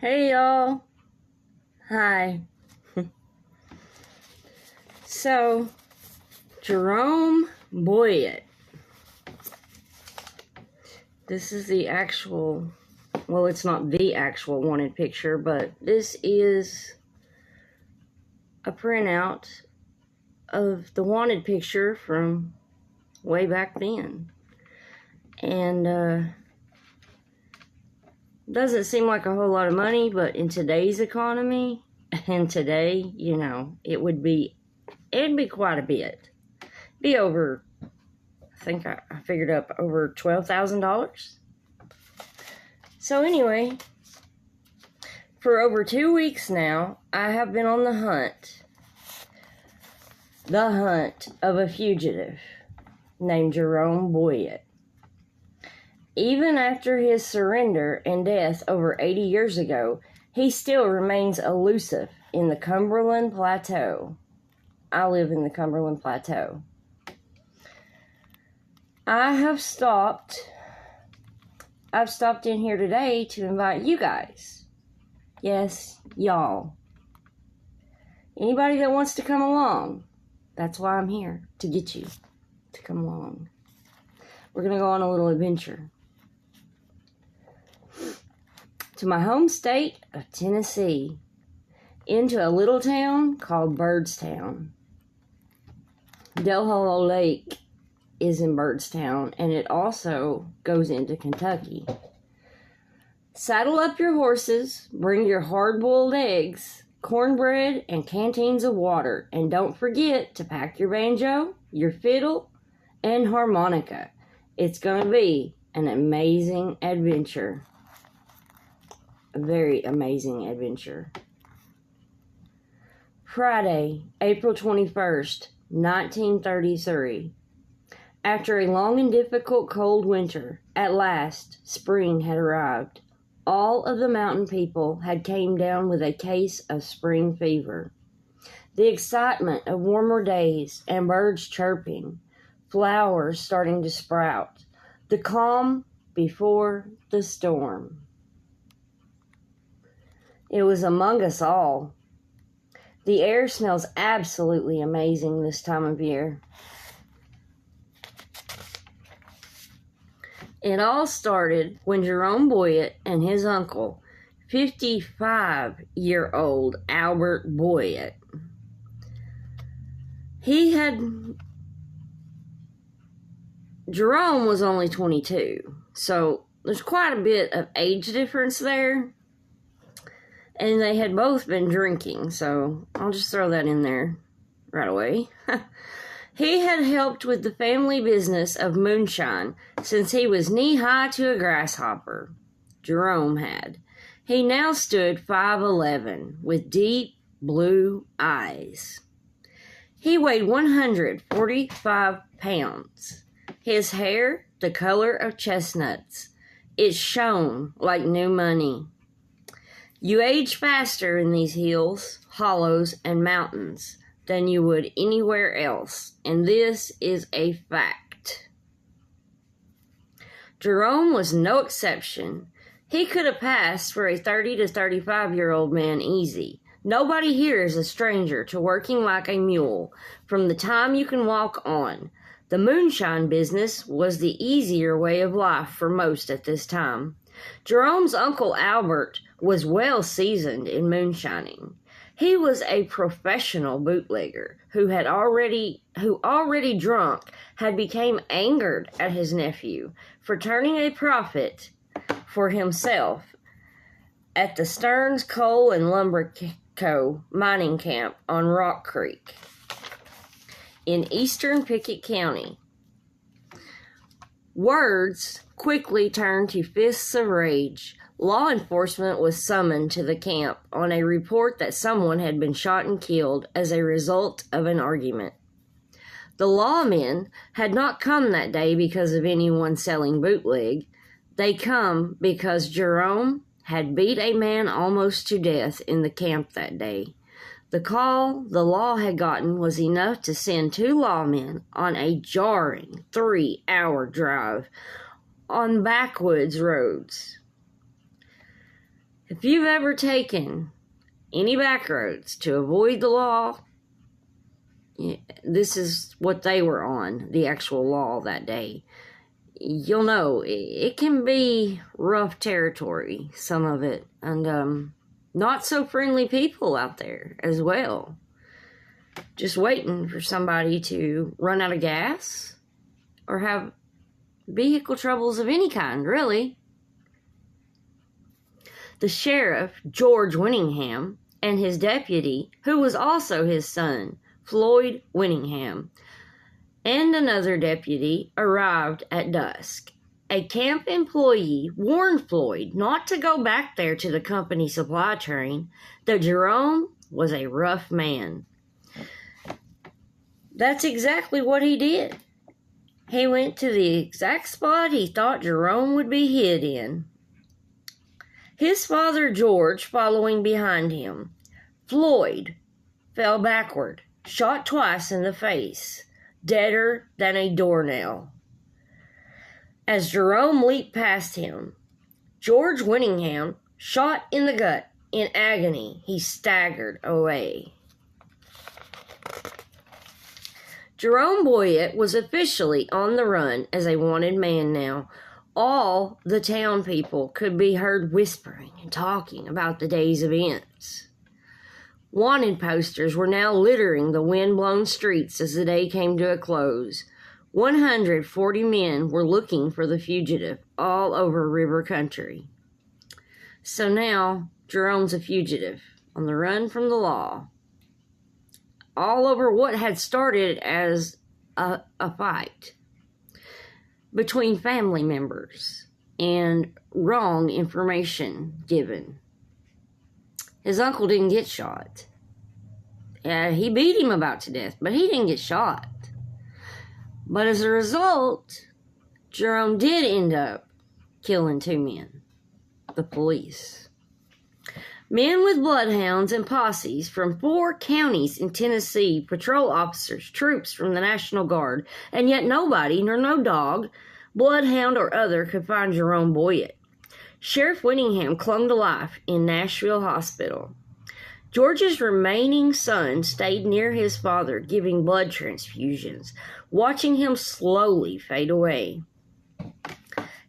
Hey y'all. Hi. So, Jerome Boyett. This is the actual, well, it's not the actual wanted picture, but this is a printout of the wanted picture from way back then. And, doesn't seem like a whole lot of money, but in today's economy, and today, you know, it'd be quite a bit. Be over, I think I figured up over $12,000. So anyway, for over 2 weeks now, I have been on the hunt of a fugitive named Jerome Boyett. Even after his surrender and death over 80 years ago, he still remains elusive in the Cumberland Plateau. I live in the Cumberland Plateau. I've stopped in here today to invite you guys. Yes, y'all. Anybody that wants to come along. That's why I'm here, to get you to come along. We're going to go on a little adventure to my home state of Tennessee, into a little town called Byrdstown. Del Hollow Lake is in Byrdstown, and it also goes into Kentucky. Saddle up your horses, bring your hard-boiled eggs, cornbread, and canteens of water, and don't forget to pack your banjo, your fiddle, and harmonica. It's going to be an amazing adventure. A very amazing adventure. Friday, April 21st, 1933. After a long and difficult cold winter, at last, spring had arrived. All of the mountain people had came down with a case of spring fever. The excitement of warmer days and birds chirping, flowers starting to sprout, the calm before the storm. It was among us all. The air smells absolutely amazing this time of year. It all started when Jerome Boyett and his uncle, 55-year-old Albert Boyett, Jerome was only 22, so there's quite a bit of age difference there. And they had both been drinking, so I'll just throw that in there right away. He had helped with the family business of moonshine since he was knee-high to a grasshopper. Jerome had. He now stood 5'11", with deep blue eyes. He weighed 145 pounds. His hair, the color of chestnuts. It shone like new money. You age faster in these hills, hollows, and mountains than you would anywhere else, and this is a fact. Jerome was no exception. He could have passed for a 30 to 35-year-old man easy. Nobody here is a stranger to working like a mule from the time you can walk on. The moonshine business was the easier way of life for most at this time. Jerome's uncle Albert was well seasoned in moonshining. He was a professional bootlegger who already drunk had become angered at his nephew for turning a profit for himself at the Stearns Coal and Lumber Co. mining camp on Rock Creek in eastern Pickett County. Words quickly turned to fists of rage. Law enforcement was summoned to the camp on a report that someone had been shot and killed as a result of an argument. The lawmen had not come that day because of anyone selling bootleg. They come because Jerome had beat a man almost to death in the camp that day. The call the law had gotten was enough to send 2 lawmen on a jarring 3-hour drive on backwoods roads. If you've ever taken any back roads to avoid the law, this is what they were on, the actual law that day. You'll know it can be rough territory, some of it, and not so friendly people out there as well. Just waiting for somebody to run out of gas or have vehicle troubles of any kind, really. The sheriff, George Winningham, and his deputy, who was also his son, Floyd Winningham, and another deputy arrived at dusk. A camp employee warned Floyd not to go back there to the company supply train, that Jerome was a rough man. That's exactly what he did. He went to the exact spot he thought Jerome would be hid in. His father, George, following behind him. Floyd fell backward, shot twice in the face, deader than a doornail. As Jerome leaped past him, George Winningham, shot in the gut, in agony, he staggered away. Jerome Boyett was officially on the run as a wanted man now. All the town people could be heard whispering and talking about the day's events. Wanted posters were now littering the wind-blown streets as the day came to a close. 140 men were looking for the fugitive all over river country. So now, Jerome's a fugitive, on the run from the law. All over what had started as a fight between family members and wrong information given. His uncle didn't get shot. He beat him about to death, but he didn't get shot. But as a result, Jerome did end up killing 2 men, the police. Men with bloodhounds and posses from 4 counties in Tennessee, patrol officers, troops from the National Guard, and yet nobody, nor no dog, bloodhound or other, could find Jerome Boyett. Sheriff Winningham clung to life in Nashville Hospital. George's remaining son stayed near his father, giving blood transfusions, watching him slowly fade away.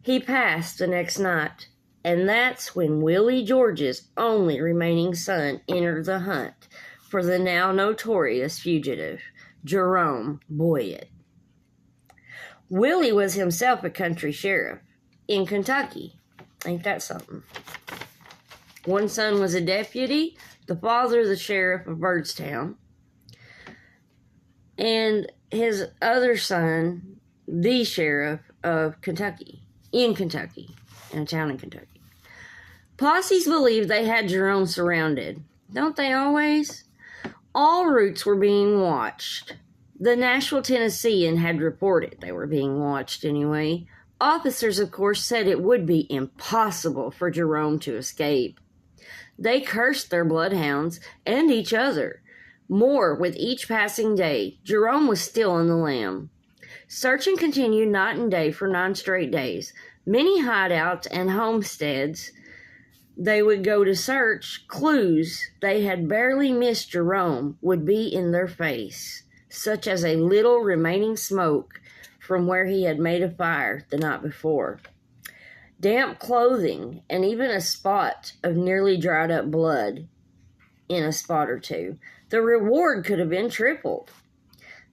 He passed the next night, and that's when Willie George's only remaining son entered the hunt for the now notorious fugitive, Jerome Boyett. Willie was himself a country sheriff in Kentucky. Ain't that something? One son was a deputy, the father the sheriff of Byrdstown, and his other son, the sheriff of Kentucky, in a town in Kentucky. Posses believed they had Jerome surrounded. Don't they always? All routes were being watched. The Nashville Tennessean had reported they were being watched anyway. Officers, of course, said it would be impossible for Jerome to escape. They cursed their bloodhounds and each other. More with each passing day. Jerome was still on the lam. Searching continued night and day for 9 straight days. Many hideouts and homesteads they would go to search, clues they had barely missed Jerome would be in their face, such as a little remaining smoke from where he had made a fire the night before, damp clothing, and even a spot of nearly dried up blood in a spot or two. The reward could have been tripled.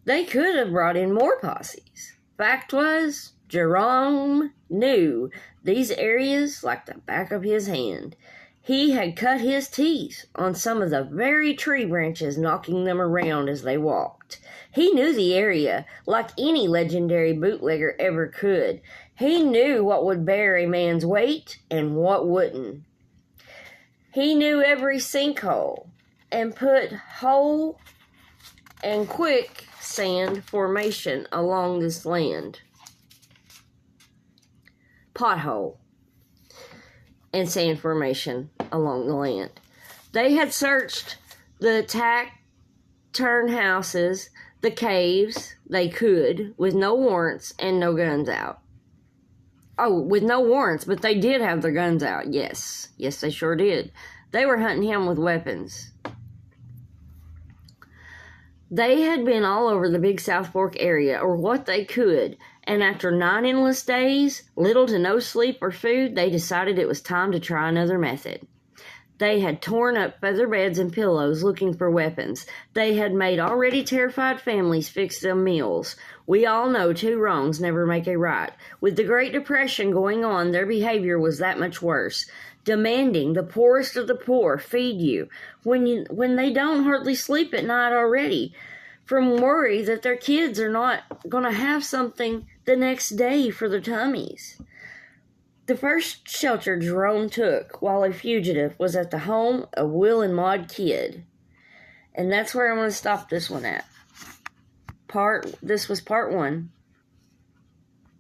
They could have brought in more posses. Fact was, Jerome knew these areas like the back of his hand. He had cut his teeth on some of the very tree branches, knocking them around as they walked. He knew the area like any legendary bootlegger ever could. He knew what would bear a man's weight and what wouldn't. He knew every sinkhole and put whole and quick sand formation along this land. Pothole and sand formation along the land. They had searched the turn houses, the caves, they could, with no warrants and no guns out. with no warrants, but they did have their guns out. Yes, they sure did. They were hunting him with weapons. They had been all over the Big South Fork area, or what they could, and after 9 endless days, little to no sleep or food, they decided it was time to try another method. They had torn up feather beds and pillows looking for weapons. They had made already terrified families fix them meals. We all know 2 wrongs never make a right. With the Great Depression going on, their behavior was that much worse. Demanding the poorest of the poor feed you when they don't hardly sleep at night already, from worry that their kids are not going to have something the next day for their tummies. The first shelter Jerome took while a fugitive was at the home of Will and Maud Kidd. And that's where I'm going to stop this one at. This was part 1.